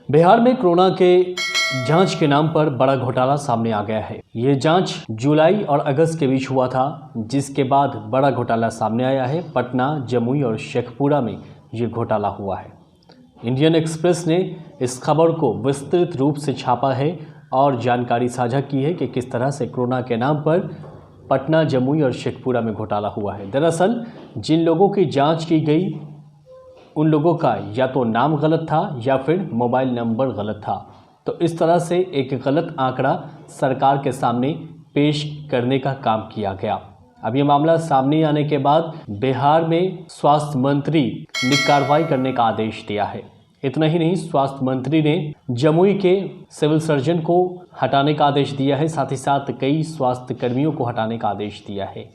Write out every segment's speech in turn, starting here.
बिहार में कोरोना के जांच के नाम पर बड़ा घोटाला सामने आ गया है। ये जांच जुलाई और अगस्त के बीच हुआ था, जिसके बाद बड़ा घोटाला सामने आया है। पटना, जमुई और शेखपुरा में ये घोटाला हुआ है। इंडियन एक्सप्रेस ने इस खबर को विस्तृत रूप से छापा है और जानकारी साझा की है कि किस तरह से कोरोना के नाम पर पटना, जमुई और शेखपुरा में घोटाला हुआ है। दरअसल जिन लोगों की जांच की गई उन लोगों का या तो नाम गलत था या फिर मोबाइल नंबर गलत था। तो इस तरह से एक गलत आंकड़ा सरकार के सामने पेश करने का काम किया गया। अब ये मामला सामने आने के बाद बिहार में स्वास्थ्य मंत्री ने कार्रवाई करने का आदेश दिया है। इतना ही नहीं, स्वास्थ्य मंत्री ने जमुई के सिविल सर्जन को हटाने का आदेश दिया है, साथ ही साथ कई स्वास्थ्य कर्मियों को हटाने का आदेश दिया है।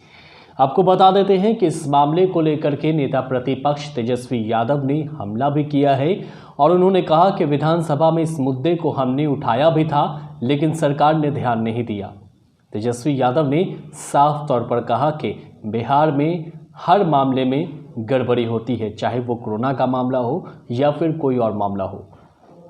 आपको बता देते हैं कि इस मामले को लेकर के नेता प्रतिपक्ष तेजस्वी यादव ने हमला भी किया है और उन्होंने कहा कि विधानसभा में इस मुद्दे को हमने उठाया भी था, लेकिन सरकार ने ध्यान नहीं दिया। तेजस्वी यादव ने साफ तौर पर कहा कि बिहार में हर मामले में गड़बड़ी होती है, चाहे वो कोरोना का मामला हो या फिर कोई और मामला हो।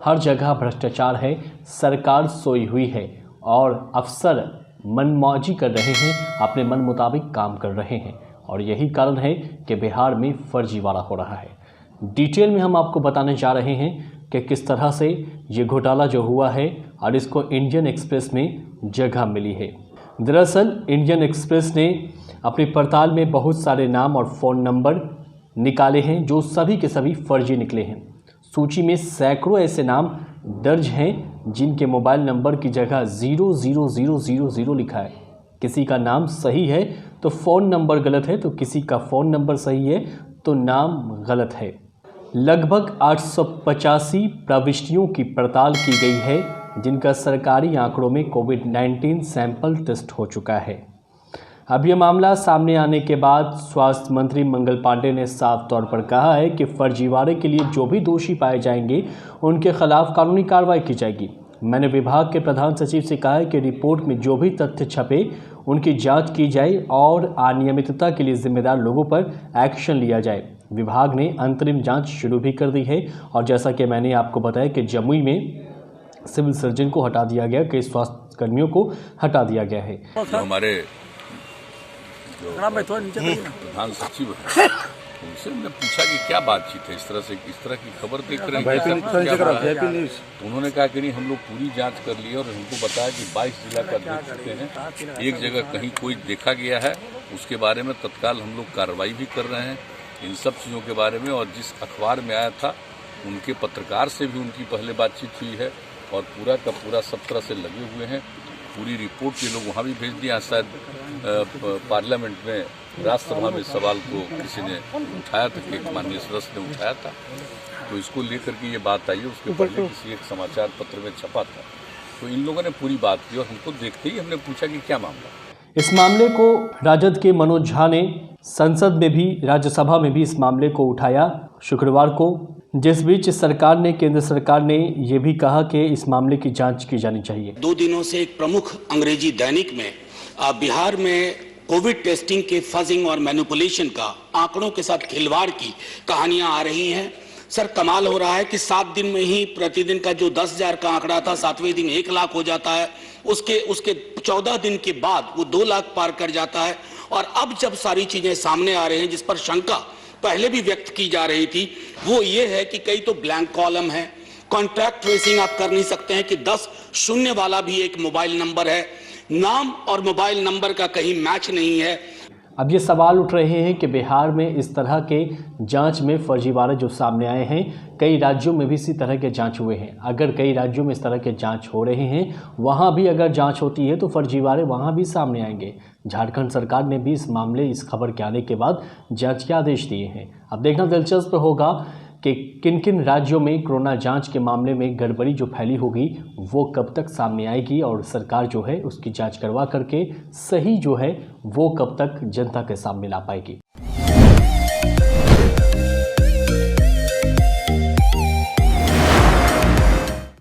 हर जगह भ्रष्टाचार है, सरकार सोई हुई है और अफसर मनमौजी कर रहे हैं, अपने मन मुताबिक काम कर रहे हैं और यही कारण है कि बिहार में फर्जीवाड़ा हो रहा है। डिटेल में हम आपको बताने जा रहे हैं कि किस तरह से ये घोटाला जो हुआ है और इसको इंडियन एक्सप्रेस में जगह मिली है। दरअसल इंडियन एक्सप्रेस ने अपनी पड़ताल में बहुत सारे नाम और फ़ोन नंबर निकाले हैं जो सभी के सभी फर्जी निकले हैं। सूची में सैकड़ों ऐसे नाम दर्ज हैं जिनके मोबाइल नंबर की जगह 00000 लिखा है। किसी का नाम सही है तो फ़ोन नंबर गलत है, तो किसी का फ़ोन नंबर सही है तो नाम गलत है। लगभग 885 प्रविष्टियों की पड़ताल की गई है, जिनका सरकारी आंकड़ों में कोविड-19 सैंपल टेस्ट हो चुका है। अब यह मामला सामने आने के बाद स्वास्थ्य मंत्री मंगल पांडे ने साफ तौर पर कहा है कि फर्जीवाड़े के लिए जो भी दोषी पाए जाएंगे उनके खिलाफ कानूनी कार्रवाई की जाएगी। मैंने विभाग के प्रधान सचिव से कहा है कि रिपोर्ट में जो भी तथ्य छपे उनकी जांच की जाए और अनियमितता के लिए जिम्मेदार लोगों पर एक्शन लिया जाए। विभाग ने अंतरिम जाँच शुरू भी कर दी है और जैसा कि मैंने आपको बताया कि जमुई में सिविल सर्जन को हटा दिया गया, कई स्वास्थ्य कर्मियों को हटा दिया गया है। हमारे प्रधान सचिव है, उनसे हमने पूछा कि क्या बातचीत है, इस तरह की खबर देख रहे हैं। तो उन्होंने कहा कि नहीं, हम लोग पूरी जांच कर लिए और हमको बताया कि 22 जिला का देख चुके हैं, एक जगह कहीं कोई देखा गया है, उसके बारे में तत्काल हम लोग कार्रवाई भी कर रहे हैं इन सब चीज़ों के बारे में। और जिस अखबार में आया था उनके पत्रकार से भी उनकी पहले बातचीत हुई है और पूरा का पूरा सब तरह से लगे हुए हैं। पूरी रिपोर्ट ये लोग वहाँ भी भेज दिया। शायद पार्लियामेंट में, राज्यसभा में सवाल को किसी ने उठाया था कि माननीय सदस्य ने उठाया था, तो इसको लेकर के ये बात आई है। उसके पहले किसी एक समाचार पत्र में छपा था, तो इन लोगों ने पूरी बात की और हमको देखते ही हमने पूछा कि क्या मामला। इस मामले को राजद के मनोज झा ने संसद में भी, राज्यसभा में भी इस मामले को उठाया शुक्रवार को, जिस बीच केंद्र सरकार ने यह भी कहा कि इस मामले की जांच की जानी चाहिए। 2 दिनों से एक प्रमुख अंग्रेजी दैनिक में बिहार में कोविड टेस्टिंग के फजिंग और मैनिपुलेशन का, आंकड़ों के साथ खिलवाड़ की कहानियां आ रही हैं। सर, कमाल हो रहा है कि 7 दिन में ही प्रतिदिन का जो 10,000 का आंकड़ा था, 7वें दिन 1 लाख हो जाता है, उसके 14 दिन के बाद वो 2 लाख पार कर जाता है। और अब जब सारी चीजें सामने आ रही हैं जिस पर शंका पहले भी व्यक्त की जा रही थी, वो ये है कि कई तो ब्लैंक कॉलम है, कॉन्टैक्ट ट्रेसिंग आप कर नहीं सकते हैं कि 10 शून्य वाला भी एक मोबाइल नंबर है, नाम और मोबाइल नंबर का कहीं मैच नहीं है। अब ये सवाल उठ रहे हैं कि बिहार में इस तरह के जांच में फर्जीवाड़े जो सामने आए हैं, कई राज्यों में भी इसी तरह के जांच हुए हैं। अगर कई राज्यों में इस तरह के जांच हो रहे हैं, वहाँ भी अगर जांच होती है तो फर्जीवाड़े वहाँ भी सामने आएंगे। झारखंड सरकार ने भी इस खबर के आने के बाद जांच के आदेश दिए हैं। अब देखना दिलचस्प होगा कि किन किन राज्यों में कोरोना जांच के मामले में गड़बड़ी जो फैली होगी वो कब तक सामने आएगी और सरकार जो है उसकी जांच करवा करके सही जो है वो कब तक जनता के सामने ला पाएगी।